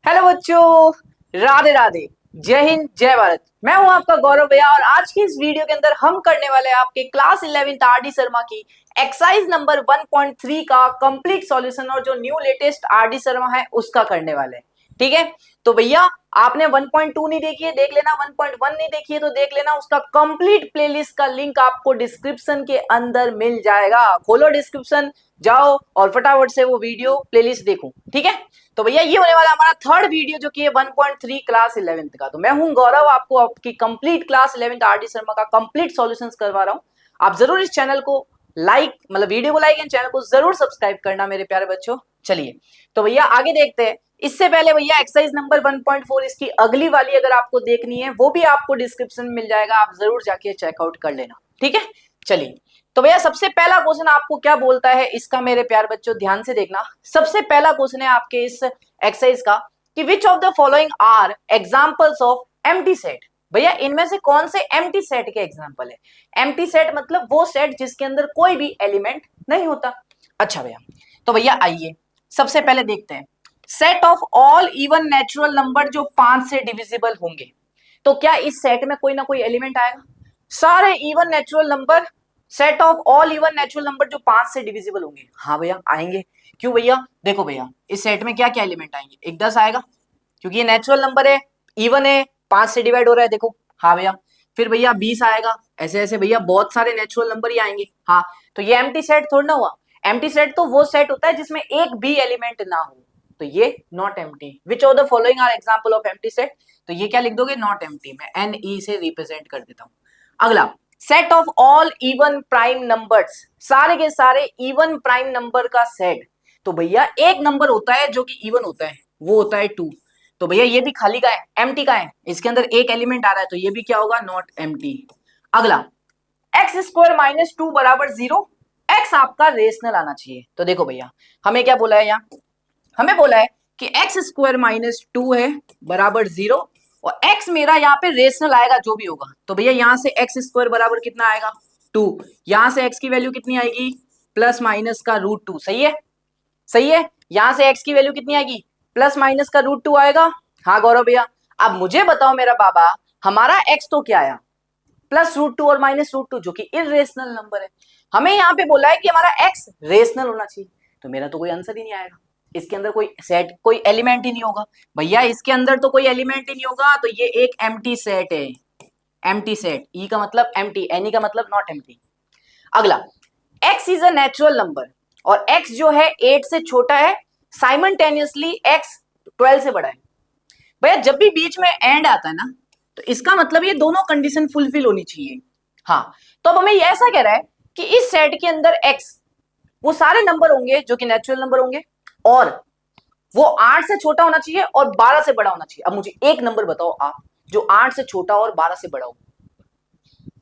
Hello बच्चों, राधे राधे, जय हिंद, जय भारत। मैं हूं आपका गौरव भैया और आज की इस वीडियो के अंदर हम करने वाले हैं आपके क्लास 11th आरडी शर्मा की एक्सरसाइज नंबर 1.3 का कंप्लीट सॉल्यूशन और जो न्यू लेटेस्ट आरडी शर्मा है उसका करने वाले हैं। ठीक है, तो भैया आपने 1.2 नहीं देखी है देख लेना, 1.1 नहीं देखी है तो देख लेना। उसका कंप्लीट प्लेलिस्ट का लिंक आपको डिस्क्रिप्शन के अंदर मिल जाएगा। खोलो डिस्क्रिप्शन, जाओ और फटाफट से वो वीडियो प्लेलिस्ट देखो। ठीक है, तो भैया ये होने वाला हमारा थर्ड वीडियो जो कि है 1.3 क्लास 11th का। तो मैं हूं गौरव, आपको आपकी complete class 11th RD Sharma का कंप्लीट सॉल्यूशंस करवा रहा हूं। आप जरूर इस चैनल को लाइक मतलब वीडियो को लाइक एंड चैनल को जरूर सब्सक्राइब करना मेरे प्यारे बच्चों। चलिए तो भैया आगे देखते हैं। इससे पहले भैया एक्सरसाइज नंबर 1.4 इसकी अगली वाली अगर आपको देखनी है वो भी आपको डिस्क्रिप्शन में मिल जाएगा, आप जरूर जाके चेकआउट कर लेना। ठीक है, चलिए तो भैया सबसे पहला क्वेश्चन आपको क्या बोलता है इसका मेरे प्यार बच्चों ध्यान से देखना। सबसे पहला क्वेश्चन है आपके इस एक्सरसाइज का कि which of the following are examples of empty set. भैया इनमें से कौन से एम्प्टी सेट के एग्जांपल है। एम्प्टी सेट मतलब वो सेट जिसके अंदर कोई भी एलिमेंट नहीं होता। अच्छा भैया, तो भैया आइए सबसे पहले देखते हैं set of all even natural number जो 5 से डिविजिबल होंगे। तो क्या इस सेट में कोई ना कोई एलिमेंट आएगा। सारे even natural number, set of all even natural number जो 5 से डिविजिबल होंगे। हाँ भैया आएंगे। क्यों भैया, देखो भैया इस सेट में क्या क्या एलिमेंट आएंगे। एक 10 आएगा क्योंकि ये नेचुरल नंबर है, इवन है, 5 से डिवाइड हो रहा है। देखो हाँ भैया, फिर भैया 20 आएगा। ऐसे ऐसे भैया बहुत सारे नेचुरल नंबर ही आएंगे। हाँ, तो ये एम्प्टी सेट थोड़ा ना हुआ। एम्प्टी सेट तो वो सेट होता है जिसमें एक भी एलिमेंट ना हो, तो ये not empty. Which of the following are example of empty set. तो ये क्या लिख दोगे, नॉट एम्प्टी। मैं एन ई से रिप्रेजेंट कर देता हूं। अगला set of all even prime numbers, सारे के सारे इवन प्राइम नंबर का सेट। तो भैया एक नंबर होता है जो कि इवन होता है, वो होता है 2। तो भैया ये भी खाली का है, एम्प्टी का है, इसके अंदर एक एलिमेंट आ रहा है तो ये भी क्या होगा, नॉट एम्प्टी। अगला एक्स स्क्वायर माइनस 2 बराबर 0। एक्स आपका रेशनल आना चाहिए। तो देखो भैया हमें क्या बोला है यहाँ, हमें बोला है कि एक्स स्क्वायर माइनस 2 है बराबर 0 और x मेरा यहाँ पे रेशनल आएगा जो भी होगा। तो भैया यहाँ से एक्स स्क्वायर बराबर कितना आएगा, 2। यहाँ से x की वैल्यू कितनी आएगी, प्लस माइनस का √2। सही है, सही है। यहाँ से x की वैल्यू कितनी आएगी, प्लस माइनस का √2 आएगा। हाँ गौरव भैया, अब मुझे बताओ मेरा बाबा, हमारा x तो क्या आया, प्लस √2 और माइनस √2 जो कि इरेशनल नंबर है। हमें यहाँ पे बोला है कि हमारा x रेशनल होना चाहिए, तो मेरा तो कोई आंसर ही नहीं आएगा। इसके अंदर कोई सेट, कोई एलिमेंट ही नहीं होगा। भैया इसके अंदर तो कोई एलिमेंट ही नहीं होगा, तो ये एक एम्प्टी सेट है। एम्प्टी सेट, ई का मतलब एम्प्टी, एन ई का मतलब नॉट एम्प्टी। अगला x is a natural number और x जो है 8 से छोटा है, साइमल्टेनियसली x 12 से बड़ा है। भैया जब भी बीच में एंड आता है ना, तो इसका मतलब ये दोनों कंडीशन फुलफिल होनी चाहिए। हाँ, तो अब हमें ये ऐसा कह रहा है कि इस सेट के अंदर x वो सारे नंबर होंगे जो कि नेचुरल नंबर होंगे और वो 8 से छोटा होना चाहिए और 12 से बड़ा होना चाहिए। अब मुझे एक नंबर बताओ आप जो 8 से छोटा और 12 से बड़ा हो।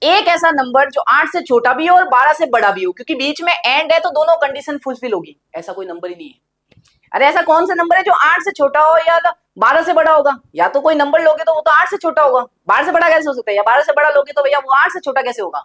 एक ऐसा नंबर जो 8 से छोटा भी हो और 12 से बड़ा भी हो, क्योंकि बीच में एंड है तो दोनों कंडीशन फुलफिल होगी। ऐसा कोई नंबर ही नहीं है। अरे ऐसा कौन सा नंबर है जो 8 से छोटा हो या 12 से बड़ा होगा। या तो कोई नंबर लोगे तो वो तो 8 से छोटा होगा, 12 से बड़ा कैसे हो सकता है, या 12 से बड़ा लोगे तो भैया वो 8 से छोटा कैसे होगा।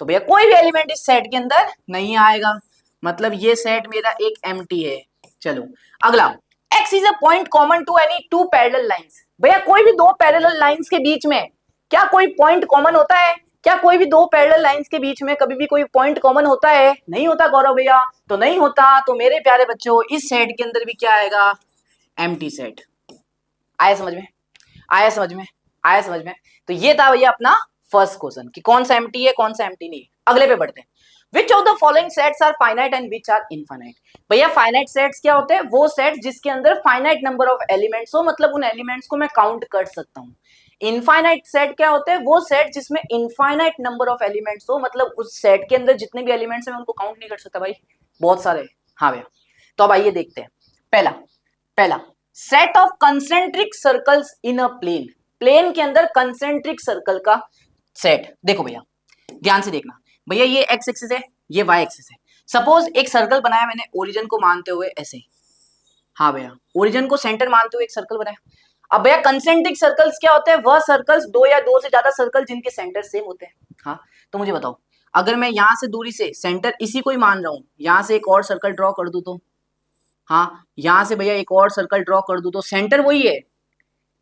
तो भैया कोई भी एलिमेंट इस सेट के अंदर नहीं आएगा, मतलब ये सेट मेरा एक एम्प्टी है। चलो अगला, x is a point common to any two parallel lines. भैया कोई भी दो पैरेलल लाइंस के बीच में क्या कोई पॉइंट कॉमन होता है। क्या कोई भी दो पैरेलल लाइंस के बीच में कभी भी कोई पॉइंट कॉमन होता है, नहीं होता गौरव भैया, तो नहीं होता। तो मेरे प्यारे बच्चों इस सेट के अंदर भी क्या आएगा, एम्प्टी सेट। आया समझ में, आया समझ में, आया समझ में। तो ये था भैया अपना फर्स्ट क्वेश्चन कि कौन सा एम्प्टी है कौन सा एम्प्टी नहीं है। अगले पे बढ़ते हैं। Which of the following sets are finite and which are infinite? भैया फाइनाइट सेट्स क्या होते हैं, वो सेट जिसके अंदर फाइनाइट नंबर ऑफ एलिमेंट्स हो, मतलब उन एलिमेंट्स को मैं काउंट कर सकता हूँ। इनफाइनाइट सेट क्या होते हैं, वो सेट जिसमें इनफाइनाइट नंबर ऑफ एलिमेंट्स हो, मतलब उस सेट के अंदर जितने भी एलिमेंट्स हैं मैं उनको काउंट नहीं कर सकता भाई, बहुत सारे। हाँ भैया, तो अब आइए देखते हैं। पहला पहला set of concentric circles in a plane. Plane के अंदर कंसेंट्रिक सर्कल का सेट। देखो भैया ध्यान से देखना, भैया ये एक्स एक्सिस है, ये वाई एक्सिस है। सपोज एक सर्कल बनाया मैंने ओरिजिन को मानते हुए ऐसे। हाँ भैया, ओरिजिन को सेंटर मानते हुए एक सर्कल बनाया। अब भैया कंसेंट्रिक सर्कल्स क्या होते हैं, वह सर्कल्स दो या दो से ज्यादा सर्कल जिनके सेंटर सेम होते हैं। हाँ, तो मुझे बताओ अगर मैं यहां से दूरी से सेंटर इसी को ही मान रहा हूं, यहां से एक और सर्कल ड्रॉ कर दूं तो हाँ, यहां से भैया एक और सर्कल ड्रॉ कर दूं तो सेंटर वही है,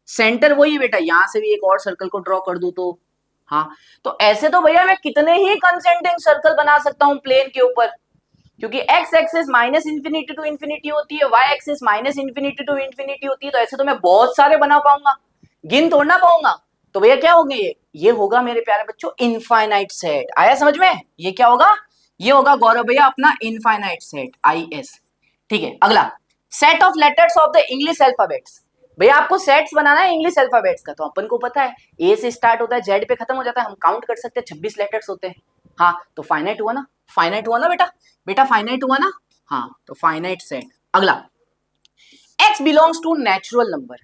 सेंटर वही है बेटा, यहां से भी एक और सर्कल को ड्रॉ कर दूं तो हाँ, तो ऐसे तो भैया मैं कितने ही कंसेंट्रिक सर्कल बना सकता हूं प्लेन के ऊपर, क्योंकि X axis minus infinity to infinity होती है, Y axis minus infinity to infinity होती है, तो ऐसे तो मैं बहुत सारे बना पाऊंगा, गिन तोड़ना पाऊंगा। तो भैया क्या होंगे ये होगा मेरे प्यारे बच्चों इनफाइनाइट सेट। आया समझ में? ये क्या होगा? ये होगा गौरव भैया अपना इनफाइनाइट सेट, आई एस। ठीक है, अगला set of letters of the English alphabets. भैया आपको सेट्स बनाना है इंग्लिश अल्फाबेट्स का, तो अपन को पता है ए से स्टार्ट होता है, जेड पे खत्म हो जाता है, हम काउंट कर सकते हैं 26 लेटर्स होते हैं। हाँ, तो फाइनाइट हुआ ना, फाइनाइट हुआ ना बेटा, बेटा फाइनाइट हुआ ना। हाँ, तो फाइनाइट सेट। अगला x belongs to natural number.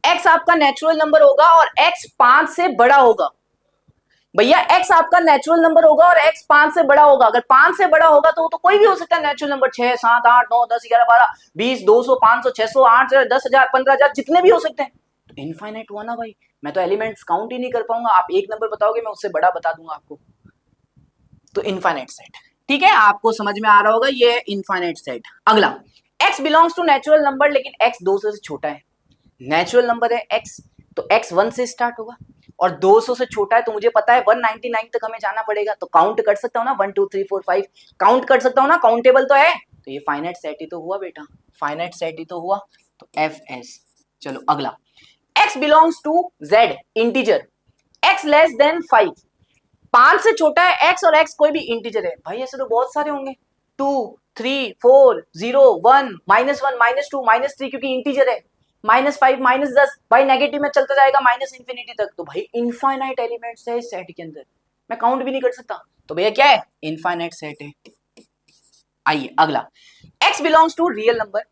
x आपका नेचुरल नंबर होगा और x 5 से बड़ा होगा। भैया x आपका नेचुरल नंबर होगा और x 5 से बड़ा होगा। अगर 5 से बड़ा होगा तो कोई भी हो सकता है नेचुरल नंबर, 6 7 8 9 10 11 12 20 200 500 600 8000 10,000 15,000 जितने भी हो सकते हैं। तो इनफाइनाइट हुआ ना भाई, मैं तो एलिमेंट्स काउंट ही नहीं कर पाऊंगा। आप एक नंबर बताओगे, मैं उससे बड़ा बता दूंगा आपको। तो इनफाइनाइट सेट, ठीक है, आपको समझ में आ रहा होगा ये इनफाइनाइट सेट। अगला x belongs to natural number, लेकिन x 200 से छोटा है। नेचुरल नंबर है x, तो x 1 से स्टार्ट होगा और 200 से छोटा है, तो मुझे पता है 199 तक हमें जाना पड़ेगा। तो काउंट कर सकता हूँ ना, 1 2 3 4 5 काउंट कर सकता हूँ ना, काउंटेबल तो है। तो ये फाइनाइट सेट ही तो हुआ बेटा, फाइनाइट सेट ही तो हुआ। तो एफ एस। चलो अगला, x belongs to z integer, x less than 5। 5 से छोटा है x और x कोई भी इंटीजर है। भाई ऐसे तो बहुत सारे होंगे, 2 3 4 0 1 -1 -2 -3, क्योंकि इंटीजर है। -5 -10 भाई नेगेटिव में चलता जाएगा माइनस इंफिनिटी तक। तो भाई इनफाइनाइट एलिमेंट्स है इस सेट के अंदर, मैं काउंट भी नहीं कर सकता। तो भैया क्या है? इनफाइनाइट सेट है। आइए अगला, x belongs to real number.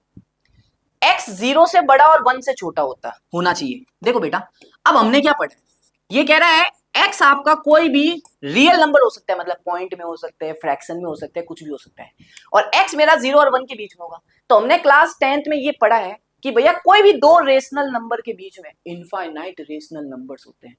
x 0 से बड़ा और 1 से छोटा होना चाहिए। देखो बेटा, अब हमने क्या पढ़ा, ये कह रहा है x आपका कोई भी रियल नंबर हो सकता है, मतलब पॉइंट में हो सकता है, फ्रैक्शन में हो सकता है, कुछ भी हो सकता है, और x मेरा 0 और 1 के बीच में होगा। तो हमने क्लास 10th में ये पढ़ा है कि भैया कोई भी दो रेशनल नंबर के बीच में इनफाइनाइट रेशनल नंबर्स होते हैं।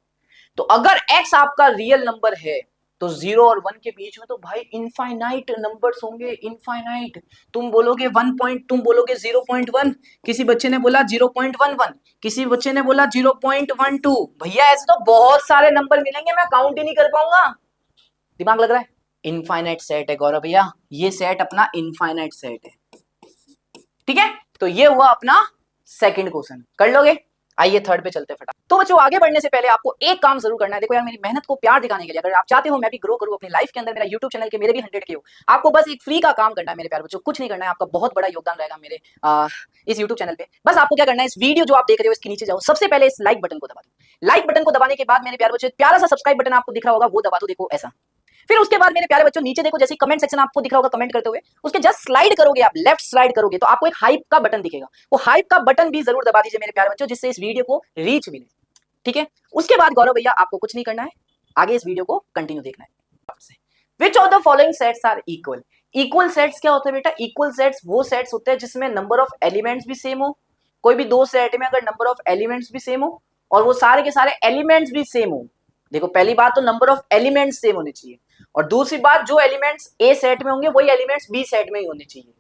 तो अगर x आपका रियल नंबर है तो 0 और 1 के बीच में तो भाई इनफाइनाइट नंबर्स होंगे, इनफाइनाइट। तुम बोलोगे 1 पॉइंट, तुम बोलोगे 0.1, किसी बच्चे ने बोला 0.11, किसी बच्चे ने बोला 0.12। भैया ऐसे तो बहुत सारे नंबर मिलेंगे, मैं काउंट ही नहीं कर पाऊंगा। दिमाग लग रहा है? इनफाइनाइट सेट है गौरव भैया, ये सेट अपना इनफाइनाइट सेट है। ठीक है, तो ये हुआ अपना सेकंड क्वेश्चन, कर लोगे? आइए थर्ड पे चलते फटाफट। तो बच्चों आगे बढ़ने से पहले आपको एक काम जरूर करना है। देखो यार, मेरी मेहनत को प्यार दिखाने के लिए, अगर आप चाहते हो मैं भी ग्रो करूं अपनी लाइफ के अंदर, मेरा यूट्यूब चैनल के मेरे भी 100 के हो, आपको बस एक फ्री का काम करना है मेरे प्यारे बच्चों, कुछ नहीं करना है, आपका बहुत बड़ा योगदान रहेगा मेरे इस यूट्यूब चैनल पे। बस आपको क्या करना है, इस वीडियो जो आप देख रहे हो इसके नीचे जाओ, सबसे पहले इस लाइक बटन को दबा दो। लाइक बटन को दबाने के बाद मेरे प्यारे बच्चों प्यारा सा सब्सक्राइब बटन आपको दिख रहा होगा, वो दबा दो, देखो ऐसा। फिर उसके बाद मेरे प्यारे बच्चों नीचे देखो, जैसे कमेंट सेक्शन आपको दिख रहा होगा कमेंट करते हुए, उसके जस्ट स्लाइड करोगे आप, लेफ्ट स्लाइड करोगे तो आपको एक हाइप का बटन दिखेगा, वो हाइप का बटन भी जरूर दबा दीजिए मेरे प्यारे बच्चों, जिससे इस वीडियो को रीच मिले। ठीक है, उसके बाद गौरव भैया आपको कुछ नहीं करना है, आगे इस वीडियो को कंटिन्यू देखना है। Which of the following sets are equal? Equal sets क्या होते हैं बेटा? इक्वल सेट्स वो सेट्स होते हैं जिसमें नंबर ऑफ एलिमेंट्स भी सेम हो। कोई भी दो सेट में अगर नंबर ऑफ एलिमेंट्स भी सेम हो और वो सारे के सारे एलिमेंट्स भी सेम हो। देखो पहली बात तो नंबर ऑफ एलिमेंट्स सेम होने चाहिए, और दूसरी बात जो एलिमेंट्स ए सेट में होंगे वही एलिमेंट्स बी सेट में ही होने चाहिए,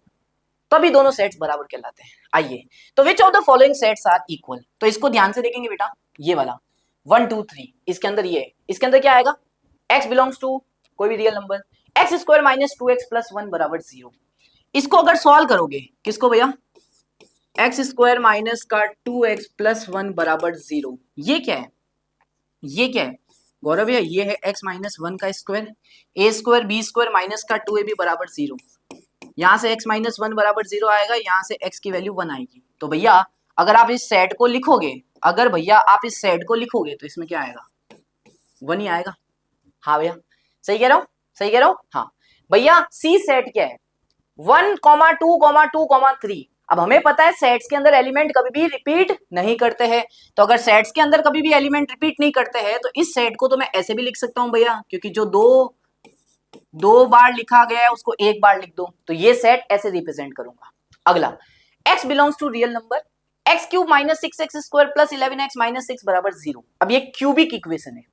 तभी दोनों सेट्स बराबर कहलाते हैं। आइए, तो which of the following sets are equal? तो इसको ध्यान से देखेंगे बेटा, ये वाला 1 2 3, इसके अंदर ये है, इसके अंदर क्या आएगा? x बिलोंग्स टू कोई भी real number, x square minus 2x plus 1 बराबर 0। इसको अगर सॉल्व करोगे, किसको भैया? एक्स स्क्वायर माइनस का 2x प्लस 1 बराबर 0, ये क्या है? ये क्या है गौरव भैया? ये है x माइनस 1 का square, a square b square minus का 2ab बराबर 0। यहाँ से x माइनस 1 बराबर 0 आएगा, यहाँ से x की वैल्यू 1 आएगी। तो भैया अगर आप इस सेट को लिखोगे, अगर भैया आप इस सेट को लिखोगे तो इसमें क्या आएगा? 1 ही आएगा। हाँ भैया सही कह रहा हूँ, सही कह रहा हूँ। हाँ भैया सी सेट क्या है? 1 2 2 3। अब हमें पता है सेट्स के अंदर एलिमेंट कभी भी रिपीट नहीं करते हैं, तो अगर सेट्स के अंदर कभी भी एलिमेंट रिपीट नहीं करते हैं तो इस सेट को तो मैं ऐसे भी लिख सकता हूँ भैया, क्योंकि जो दो बार लिखा गया है उसको एक बार लिख दो, तो ये सेट ऐसे रिप्रेजेंट करूंगा। अगला, x belongs to real number, x cube minus 6x square plus 11x minus 6 बराबर 0। अब ये क्यूबिक इक्वेशन है,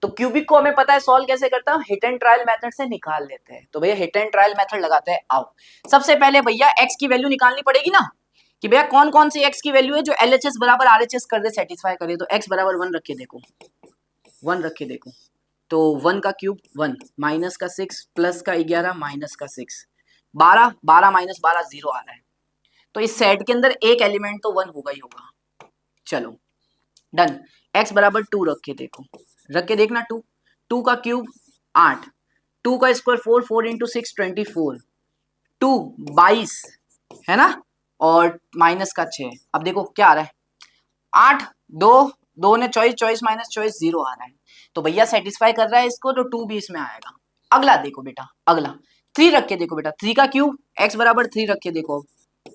तो क्यूबिक को हमें पता है सॉल्व कैसे करता है, हिट एंड ट्रायल मेथड से निकाल लेते हैं। तो भैया हिट एंड ट्रायल मेथड लगाते हैं। आओ सबसे पहले भैया x की वैल्यू निकालनी पड़ेगी ना, कि भैया कौन कौन सी x की वैल्यू है जो LHS बराबर RHS कर दे, सेटिस्फाई करे। तो x बराबर 1 रख के देखो, 1 रख के देखो, तो 1 का क्यूब 1, माइनस का 6, प्लस का 11, माइनस का 6, 12, 12 माइनस 12 0 आ रहा है। तो इस सेट के अंदर एक एलिमेंट तो 1 होगा ही होगा। चलो डन। x बराबर 2 रख के देखो, रख के देखना 2, 2 का क्यूब 8, 2 का स्क्वायर 4, 4 इंटू 6 24, 2 22 है ना, और माइनस का 6। अब देखो क्या आ रहा है, 8 2 2 ने 24, 24 माइनस 24 0 आ रहा है। तो भैया सेटिस्फाई कर रहा है इसको, तो 2 भी इसमें आएगा। अगला देखो बेटा, अगला 3 रख के देखो बेटा, 3 का क्यूब x बराबर 3 रख के देखो,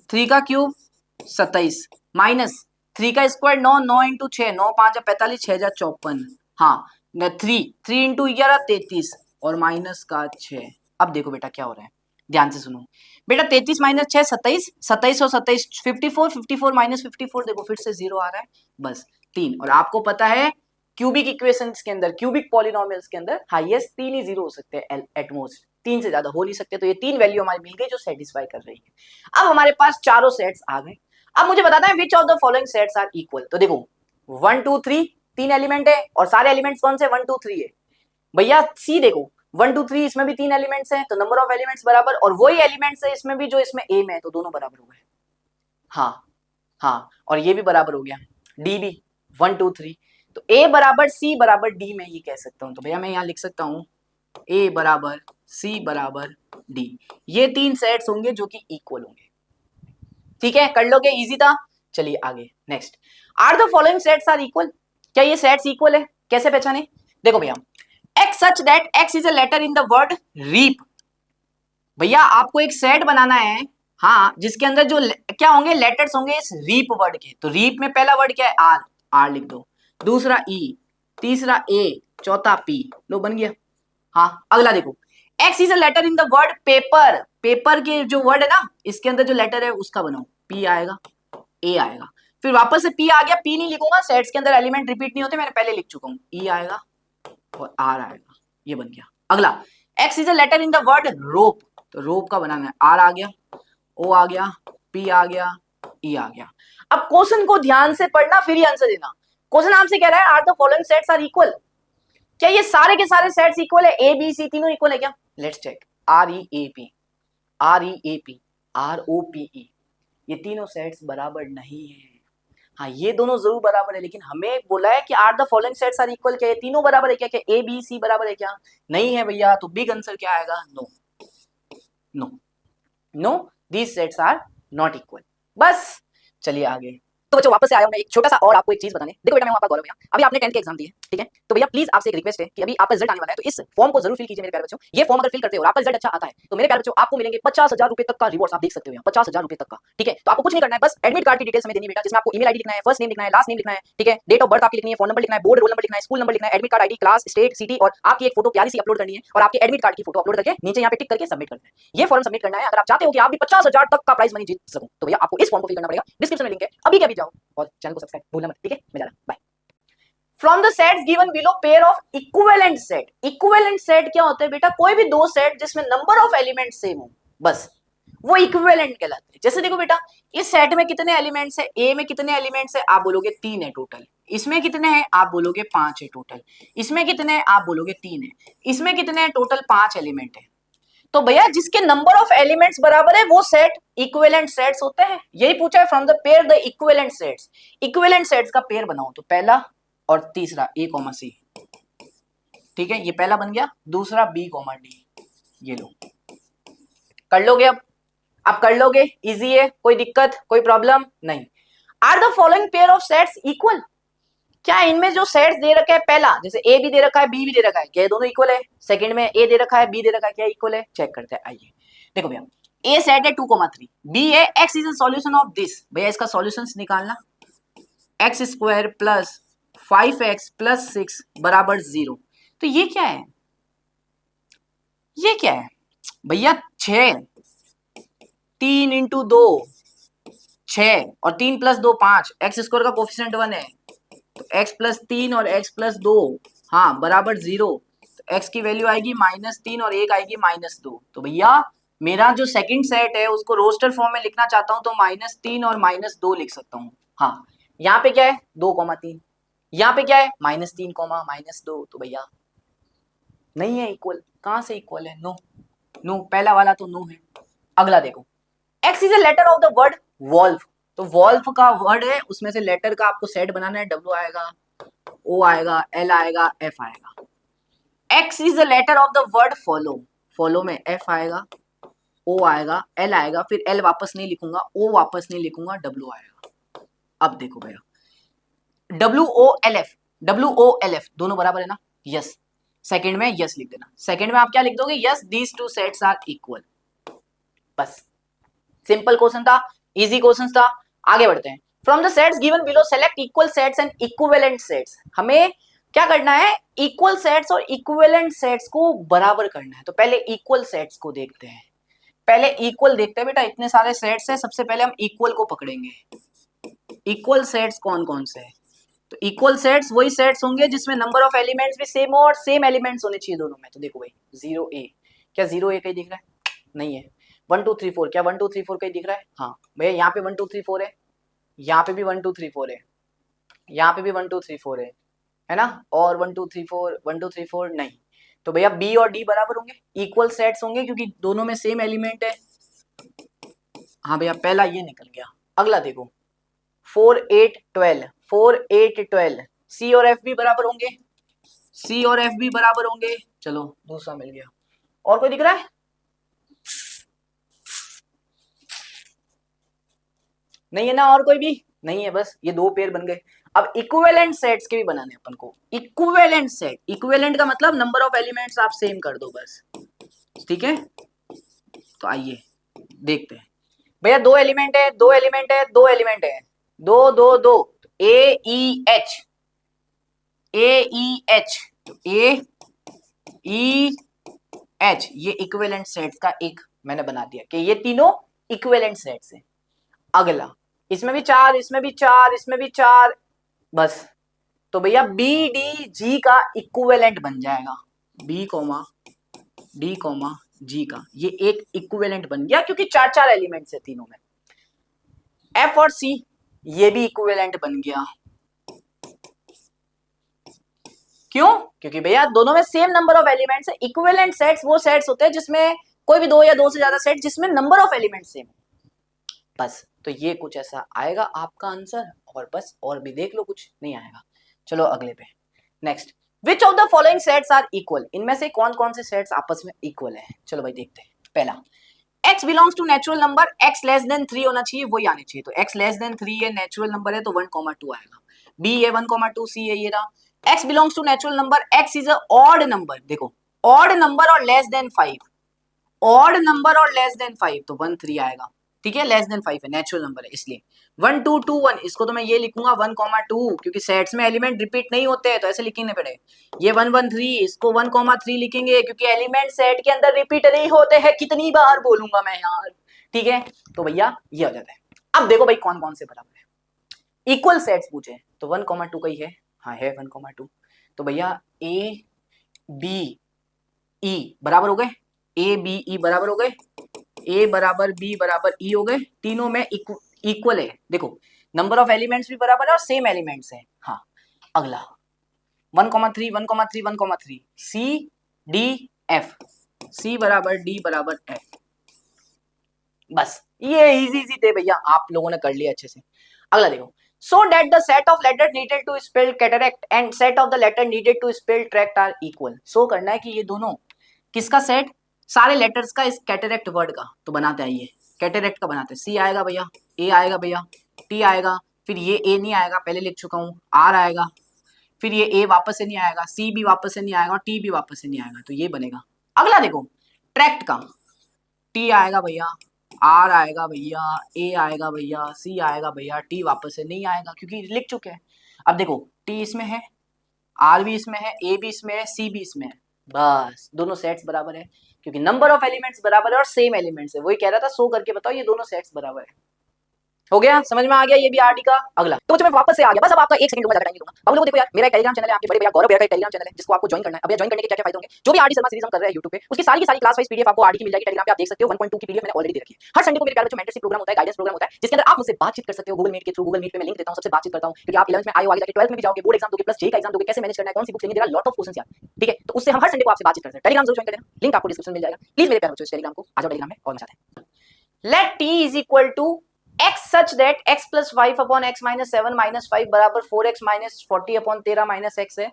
3 का क्यूब 27, माइनस 3 का स्क्वायर 9, 9 इंटू 6, 9 5 45, 6 54, हाँ 3 इंटू 11 33, और माइनस का 6। अब देखो बेटा क्या हो रहा है, ध्यान से सुनो बेटा, 33 माइनस 6 27, 27 और 27 54, 54 माइनस 54, देखो फिर से 0 आ रहा है, बस 3। और आपको पता है क्यूबिक इक्वेशंस के अंदर, क्यूबिक पॉलिनोमियल्स के अंदर हाईएस्ट 3 ही 0 हो सकते हैं एटमोस्ट, 3 से ज्यादा हो नहीं सकते। तो ये 3 वैल्यू हमारी मिल गई जो सेटिस्फाई कर रही है। अब हमारे पास चारों सेट्स आ गए। अब मुझे बताना है which of the following sets are equal. तो देखो 1 2 3 तीन एलिमेंट है, और सारे एलिमेंट्स कौन से 1 2 3 है भैया। सी देखो 1 2 3 इसमें भी 3 एलिमेंट्स हैं, तो नंबर ऑफ एलिमेंट्स बराबर, और वही एलिमेंट्स है इसमें भी जो इसमें ए में है, तो दोनों बराबर हो गए। हाँ हाँ, और ये भी बराबर हो गया, डी भी 1 2 3, तो ए बराबर सी बराबर डी मैं ये कह सकता हूं। तो भैया मैं यहां लिख सकता हूं ए बराबर सी बराबर डी, ये 3 सेट्स होंगे जो कि इक्वल होंगे। ठीक है, कर लोगे, इजी था। चलिए आगे next, are the following sets are equal. क्या ये सेट्स इक्वल है, कैसे पहचाने, देखो भैया, x such that x is a letter in the word reap। भैया आपको एक सेट बनाना है, हाँ, जिसके अंदर जो क्या होंगे, लेटर्स होंगे इस रीप वर्ड के। तो रीप में पहला वर्ड क्या है, आर, आर लिख दो, दूसरा ई, तीसरा ए, चौथा पी, लो बन गया। हाँ अगला देखो, x is a letter in the word paper, paper के जो वर्ड है ना इसके अंदर जो लेटर है उसका बनाओ, पी आएगा, ए आएगा, फिर वापस से पी आ गया, पी नहीं लिखूंगा, सेट्स के अंदर एलिमेंट रिपीट नहीं होते, मैंने पहले लिख चुका हूं, ई आएगा और आर आएगा, ये बन गया। अगला x is a letter in the word rope, तो रोप का बनाना है, आर आ गया, ओ आ गया, पी आ गया, ई आ गया। अब क्वेश्चन को ध्यान से पढ़ना फिर ही आंसर देना। क्वेश्चन आपसे कह रहा है are the following sets are equal. क्या ये सारे के सारे सेट्स इक्वल है, ए बी सी तीनों इक्वल है क्या? Let's check, R E A P, R E A P, R O P E, ये तीनों सेट्स बराबर नहीं है। हाँ ये दोनों जरूर बराबर है, लेकिन हमें बोला है कि are the following sets are equal, क्या ये तीनों बराबर है क्या? क्या ए बी सी बराबर है क्या? नहीं है भैया, तो बिग आंसर क्या आएगा? No no no, these sets are not equal. बस चलिए आगे। तो बच्चों वापस से आया हूं मैं एक छोटा सा और आपको एक चीज बताने। देखो बेटा मैं हूं आपका गौरव भैया, अभी आपने 10th के एग्जाम दिए, ठीक है? तो भैया प्लीज आपसे एक रिक्वेस्ट है कि अभी आपका रिजल्ट आने वाला है, तो इस फॉर्म को जरूर फिल कीजिए मेरे प्यारे बच्चों। ये फॉर्म अगर फिल करते हो और आपका रिजल्ट अच्छा आता है तो मेरे प्यारे बच्चों आपको मिलेंगे 50,000 रुपए तक का रिवॉर्ड। आप देख सकते हो यहाँ 50,000 रुपए तक का, ठीक है? तो आपको कुछ नहीं करना है, बस एडमिट कार्ड की डिटेल्स हमें देनी है बेटा, जिसमें आपको ईमेल आईडी लिखना है, फर्स्ट नेम लिखना है, लास्ट नेम लिखना है, ठीक है? डेट ऑफ बर्थ आपकी लिखनी है, फोन नंबर लिखना है, बोर्ड रोल नंबर लिखना है, स्कूल नंबर लिखना है, admit card ID, class, state, city, और आपकी एक फोटो प्यारी सी अपलोड करनी है, और आपके एडमिट कार्ड की फोटो अपलोड करके नीचे यहाँ पे टिक करके सबमिट करना है। ये फॉर्म सबमिट करना है अगर आप चाहते हो कि आप भी 50,000 तक का प्राइस मनी जीत सको। तो भैया आपको इस फॉर्म को फिल करना पड़ेगा, डिस्क्रिप्शन में लिंक है, अभी के अभी जाओ और चैनल को सब्सक्राइब भूलना मत, ठीक है? मैं जा रहा हूं, bye. From the sets given below, pair of equivalent set, equivalent set क्या होता है बेटा? कोई भी दो सेट जिसमें नंबर ऑफ एलिमेंट सेम हो, बस वो इक्विवेलेंट कहलाते हैं। जैसे देखो बेटा, इस सेट में कितने एलिमेंट्स है, ए में कितने एलिमेंट्स है, आप बोलोगे 3 है टोटल, इसमें कितने हैं, आप बोलोगे 5 है टोटल, इसमें कितने हैं, आप बोलोगे 3 है, इसमें कितने हैं, टोटल 5 एलिमेंट है। तो भैया जिसके नंबर ऑफ एलिमेंट्स बराबर है वो सेट इक्विवेलेंट सेट्स होते हैं। यही पूछा है, from the pair the equivalent sets, equivalent sets का पेयर बनाओ। तो पहला और तीसरा ए कॉमा सी, ठीक है, ये पहला बन गया, दूसरा बी कॉमा डी, ये लो, कर लोगे अब कर लोगे, इजी है, कोई दिक्कत कोई प्रॉब्लम नहीं। Are the following pair of sets equal, क्या इनमें जो सेट्स दे रखा है, पहला जैसे ए भी दे रखा है बी भी दे रखा है, क्या दोनों इक्वल है? सेकंड में ए दे रखा है बी दे रखा है, क्या इक्वल है? चेक करते हैं, आइए देखो भैया, ए सेट है 2,3, बी है x is a solution of this, भैया इसका सॉल्यूशंस निकालना, x square plus 5x plus 6 बराबर 0। तो ये क्या है, ये क्या है भैया? 6, 3 इंटू 2 6, और 3 प्लस 2 5, एक्स स्क्वायर का कोफिशिएंट 1 है, तो x प्लस 3 और x प्लस 2, हाँ बराबर 0, तो x की वैल्यू आएगी -3 और 1 आएगी -2। तो भैया मेरा जो सेकंड सेट है उसको रोस्टर फॉर्म में लिखना चाहता हूं तो -3 और -2 लिख सकता हूँ। हाँ, यहाँ पे क्या है 2,3, यहाँ पे क्या है -3, -2, तो भैया नहीं है इक्वल। कहां से इक्वल है? नो नो, पहला वाला तो नो है। अगला देखो, x is a letter of the word wolf. तो वॉल्व का वर्ड है, उसमें से लेटर का आपको सेट बनाना है। डब्ल्यू आएगा, ओ आएगा, एल आएगा, एफ आएगा। X is the letter of the word follow. Follow में एफ आएगा, ओ आएगा, एल आएगा, फिर एल वापस नहीं लिखूंगा, ओ वापस नहीं लिखूंगा, डब्ल्यू आएगा। अब देखो भैया, डब्ल्यू ओ एल एफ दोनों बराबर है ना? यस। सेकंड में यस लिख देना। सेकंड में आप क्या लिख दोगे? Yes these two sets are equal. बस, सिंपल क्वेश्चन था, इजी क्वेश्चन था। आगे बढ़ते हैं। From the sets given below select equal sets and equivalent sets. हमें क्या करना है? इक्वल सेट्स और इक्विवेलेंट सेट्स को बराबर करना है। तो पहले इक्वल सेट्स को देखते हैं। पहले इक्वल देखते हैं बेटा, इतने सारे सेट्स हैं, सबसे पहले हम इक्वल को पकड़ेंगे। इक्वल सेट्स कौन कौन से हैं? तो इक्वल सेट्स वही सेट्स होंगे जिसमें नंबर ऑफ एलिमेंट्स भी सेम हो और सेम एलिमेंट्स होने चाहिए दोनों में। तो देखो भाई 0 a, क्या 0 a कहीं दिख रहा है? नहीं है। 1 2 3 4, क्या 1 2 3 4 कहीं दिख रहा है? हाँ भैया, यहाँ पे 1 2 3 4 है, यहाँ पे भी 1 2 3 4 है, यहाँ पे भी 1 2 3 4 है ना? और 1 2 3 4, 1 2 3 4 नहीं। तो भैया बी और डी बराबर होंगे, इक्वल सेट्स होंगे क्योंकि दोनों में सेम एलिमेंट है। हाँ भैया, पहला ये निकल गया। अगला देखो, 4 8 12, 4 8 12, सी और एफ भी बराबर होंगे, सी और एफ भी बराबर होंगे। चलो दूसरा मिल गया। और कोई दिख रहा है? नहीं है ना? और कोई भी नहीं है, बस ये दो पेयर बन गए। अब इक्विवेलेंट सेट्स के भी बनाने अपन को। इक्विवेलेंट सेट, इक्विवेलेंट का मतलब नंबर ऑफ एलिमेंट्स आप सेम कर दो बस, ठीक है? तो आइए देखते हैं। भैया दो एलिमेंट है, दो एलिमेंट है, दो एलिमेंट है, दो दो दो, ए ई एच, ए ई एच, ए ई एच, ये इक्विवेलेंट सेट्स का एक मैंने बना दिया कि ये तीनों इक्विवेलेंट सेट्स हैं। अगला, इसमें भी चार, इसमें भी चार, इसमें भी चार, बस। तो भैया बी डी जी का इक्विवेलेंट बन जाएगा। बी कॉमा डी कॉमा जी का ये एक इक्विवेलेंट बन गया क्योंकि चार चार एलिमेंट्स है तीनों में। एफ और सी ये भी इक्विवेलेंट बन गया। क्यों? क्योंकि भैया दोनों में सेम नंबर ऑफ एलिमेंट्स है। इक्विवेलेंट सेट्स वो सेट्स होते हैं जिसमें कोई भी दो या दो से ज्यादा सेट जिसमें नंबर ऑफ एलिमेंट्स सेम है, बस। तो ये कुछ ऐसा आएगा आपका आंसर, और बस, और भी देख लो, कुछ नहीं आएगा। चलो अगले पे, next. Which of the following sets are equal? इनमें से कौन कौन से सेट्स आपस में इक्वल है? चलो भाई देखते हैं। पहला, x belongs to natural number, x less than 3 होना चाहिए, वही आने चाहिए। तो x लेस देन 3 ये नेचुरल नंबर है तो 1,2 आएगा। b ये 1,2, c है ये रहा। x belongs to natural number, x is a odd number, देखो ऑड नंबर और लेस देन 5, ऑड नंबर और लेस देन 5 तो 1 3 आएगा, ठीक है? लेस देन 5 है, नेचुरल नंबर है इसलिए। 1 2 2 1, इसको तो मैं ये लिखूंगा 1,2 क्योंकि सेट्स में एलिमेंट रिपीट नहीं होते हैं तो ऐसे लिखने पड़े। ये 1 1 3, इसको 1,3 लिखेंगे क्योंकि एलिमेंट सेट के अंदर रिपीट नहीं होते हैं। कितनी बार बोलूंगा मैं यार, ठीक है? तो भैया ये हो जाता है। अब देखो भाई कौन कौन से बराबर है। इक्वल सेट्स पूछे तो 1,2 का ही है, हाँ है 1,2। तो भैया ए बी ई बराबर हो गए, ए बी ई बराबर हो गए, ए बराबर बी बराबर ई हो गए, तीनों में इक्वल है। देखो नंबर ऑफ एलिमेंट्स भी बराबर है और सेम एलिमेंट्स है। हाँ, अगला 1,3 1,3 1,3, सी डी एफ, सी बराबर डी बराबर एफ, बस। ये इजी थे भैया, आप लोगों ने कर लिया अच्छे से। अगला देखो, so that the set of letter needed to spell cataract and set of the letter needed to spell tract are equal। so करना है कि ये दोनों किसका सेट? सारे लेटर्स का इस कैटरेक्ट वर्ड का। तो बनाते हैं ये कैटरेक्ट का बनाते हैं। सी आएगा भैया, ए आएगा भैया, टी आएगा, फिर ये ए नहीं आएगा, पहले लिख चुका हूँ, आर आएगा, फिर ये ए वापस से नहीं आएगा, सी भी वापस से नहीं आएगा, टी भी वापस से नहीं आएगा, तो ये बनेगा। अगला देखो ट्रैक्ट का, टी आएगा भैया, आर आएगा भैया, ए आएगा भैया, सी आएगा भैया, टी वापस से नहीं आएगा क्योंकि लिख चुके हैं। अब देखो टी इसमें है, आर भी इसमें है, ए भी इसमें है, सी भी इसमें है, बस दोनों सेट्स बराबर है क्योंकि नंबर ऑफ एलिमेंट्स बराबर है और सेम एलिमेंट्स है। वही कह रहा था, सो करके बताओ ये दोनों सेट्स बराबर है। हो गया, समझ में आ गया ये भी आरडी का। अगला तो मुझे मैं वापस से आ गया, बस अब आपका 1 सेकंड लूंगा, ज्यादा टाइम नहीं लूंगा। अब लोगों देखो यार, मेरा एक टेलीग्राम चैनल है, आपके बड़े भैया गौरव भैया का टेलीग्राम चैनल है, जिसको आपको ज्वाइन करना है। अब ये ज्वाइन करने के क्या-क्या फायदे होंगे, जो भी आरडी शर्मा सीरीज हम कर रहे हैं YouTube पे, उसकी सारी की सारी क्लास वाइज पीडीएफ आपको आरडी की मिल जाएगी टेलीग्राम पे, आप देख सकते हो। 1.2 की पीडीएफ मैंने ऑलरेडी दे रखी है। हर संडे को मेरे प्यारे बच्चों मेंटरशिप प्रोग्राम होता है, गाइडेंस प्रोग्राम होता है, जिसके अंदर आप मुझसे बातचीत कर सकते हो गूगल मीट के थ्रू। गूगल मीट पे मैं लिंक देता हूं, सबसे बातचीत करता हूं, क्योंकि आप 11th में आए हो, आगे जाके 12th में भी जाओगे, बोर्ड एग्जाम दोगे, प्लस जेईई का एग्जाम दोगे, कैसे मैनेज करना है, कौन सी बुक लेनी है, there are lot of questions यार, ठीक है। तो उससे हम हर संडे को आपसे बातचीत करते हैं। टेलीग्राम जरूर ज्वाइन कर लेना, लिंक आपको डिस्क्रिप्शन में मिल जाएगा। प्लीज मेरे प्यारे बच्चों इस टेलीग्राम को आ जाओ टेलीग्राम में और मचा दें। Let t is equal to x such that x plus 5 upon x minus 7 minus 5 बराबर 4x minus 40 upon 13 minus x है।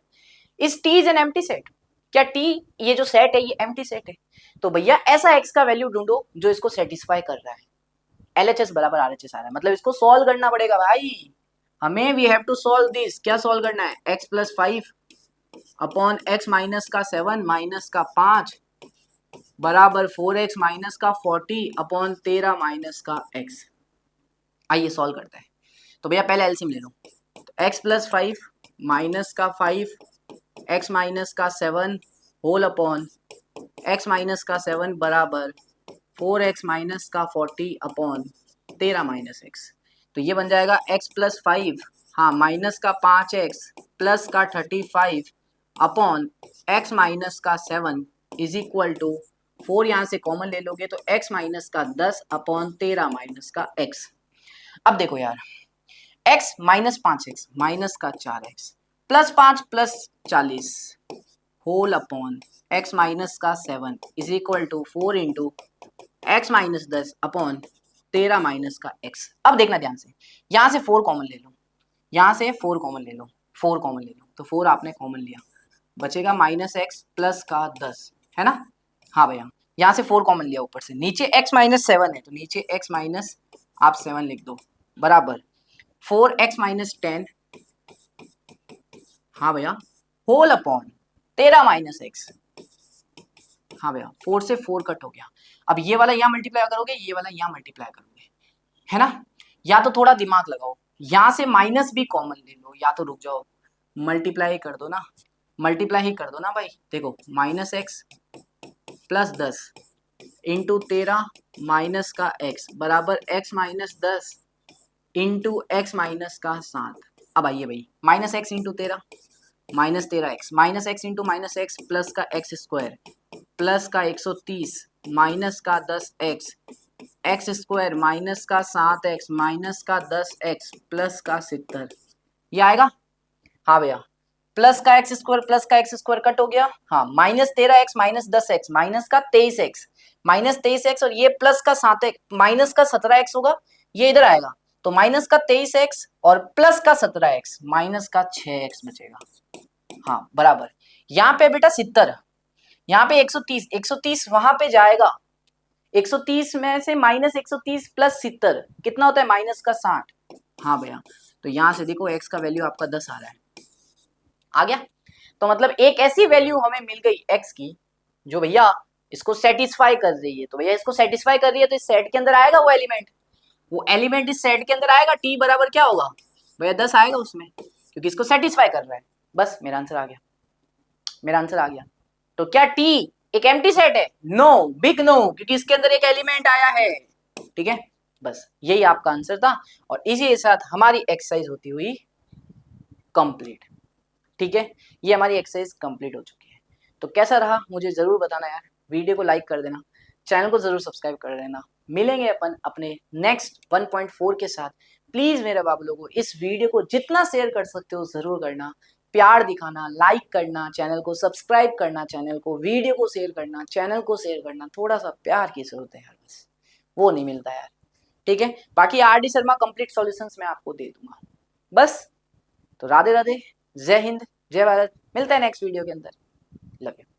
इस t is an empty set। क्या t ये जो सेट है ये empty सेट है? तो भैया ऐसा x का वैल्यू ढूंढो जो इसको सेटिस्फाई कर रहा है। LHS बराबर RHS आ रहा है, मतलब इसको सॉल्व करना पड़ेगा भाई हमें। We have to solve this. क्या सॉल्व करना है? x plus 5 upon x minus का 7 माइनस का 5 बराबर 4x माइनस का 40 अपॉन 13 माइनस का x। आइए सॉल्व करते हैं। तो भैया पहले एलसीएम ले लो। तो x प्लस 5 माइनस का 5 x माइनस का 7 होल अपॉन x माइनस का 7 बराबर 4x माइनस का 40 अपॉन 13 माइनस x। तो ये बन जाएगा x प्लस 5 हाँ माइनस का 5x प्लस का 35 अपॉन x माइनस का 7 इज इक्वल टू 4 यहाँ से कॉमन ले लोगे तो x माइनस का 10 अपॉन 13 माइनस का x। अब देखो यार x माइनस 5x माइनस का 4x plus 5 plus 40 whole upon x minus का 7 is equal to 4 into x minus 10 upon 13 minus का x। अब देखना ध्यान से, यहाँ से 4 कॉमन ले लो, यहाँ से 4 कॉमन ले लो, 4 कॉमन ले लो, तो 4 आपने कॉमन लिया, बचेगा माइनस x प्लस का 10 है ना। हाँ भैया यहाँ से 4 कॉमन लिया, ऊपर से नीचे x माइनस 7 है तो नीचे x माइनस आप 7 लिख दो बराबर 4x माइनस 10 हाँ भैया होल अपॉन 13 माइनस x। हाँ भैया 4 से 4 कट हो गया। अब ये वाला यहाँ मल्टीप्लाई करोगे, ये वाला यहाँ मल्टीप्लाई करोगे, है ना। या तो थोड़ा दिमाग लगाओ, यहाँ से माइनस भी कॉमन ले लो, या तो रुक जाओ मल्टीप्लाई कर दो ना, मल्टीप्लाई ही कर दो ना भाई। देखो minus x plus 10 into 13 minus का x बराबर x minus 10 into x minus का 7। अब आइए भाई minus x into 13 minus 13x minus x into minus x plus का एक्स स्क्वायर प्लस का 130 माइनस का 10x एक्स स्क्वायर माइनस का 7x माइनस का 10x प्लस का 70। ये आएगा। हाँ भैया प्लस का एक्स स्क्वायर कट हो गया। हाँ minus 13x minus 10x minus का 23x और ये प्लस का 7x माइनस का 17x होगा, ये इधर आएगा तो माइनस का 23x और प्लस का 17x माइनस का 6x बचेगा। हाँ बराबर यहाँ पे बेटा 70, यहाँ पे 130 वहां पे जाएगा, 130 में से माइनस 130 प्लस 70 कितना होता है? माइनस का 60। हाँ भैया तो यहाँ से देखो x का वैल्यू आपका 10 आ रहा है, आ गया। तो मतलब एक ऐसी वैल्यू हमें मिल गई x की जो भैया इसको सेटिस्फाई कर रही है। तो भैया इसको सेटिस्फाई कर रही है तो इस सेट के अंदर आएगा वो एलिमेंट इस सेट के अंदर आएगा। t बराबर क्या होगा भैया 10 आएगा उसमें, क्योंकि इसको सेटिस्फाई कर रहा है। बस मेरा आंसर आ गया, तो क्या t एक एम्प्टी सेट है? नो, बिग नो, क्योंकि इसके अंदर एक एलिमेंट आया है। ठीक है बस यही आपका आंसर था और इसी के साथ हमारी एक्सरसाइज होती हुई कंप्लीट। ठीक है ये हमारी एक्सरसाइज कंप्लीट हो चुकी है। तो कैसा रहा मुझे जरूर बताना यार, वीडियो को लाइक कर देना, चैनल को जरूर सब्सक्राइब कर देना। मिलेंगे अपन अपने नेक्स्ट 1.4 के साथ। प्लीज मेरे बाबू लोगों इस वीडियो को जितना शेयर कर सकते हो जरूर करना, प्यार दिखाना, लाइक करना, चैनल को सब्सक्राइब करना, चैनल को वीडियो को शेयर करना, चैनल को शेयर करना। थोड़ा सा प्यार की जरूरत है यार, बस वो नहीं मिलता यार। ठीक है बाकी आरडी शर्मा कंप्लीट सॉल्यूशंस मैं आपको दे दूंगा बस। तो राधे राधे, जय हिंद, जय भारत, मिलता है नेक्स्ट वीडियो के अंदर। Love you.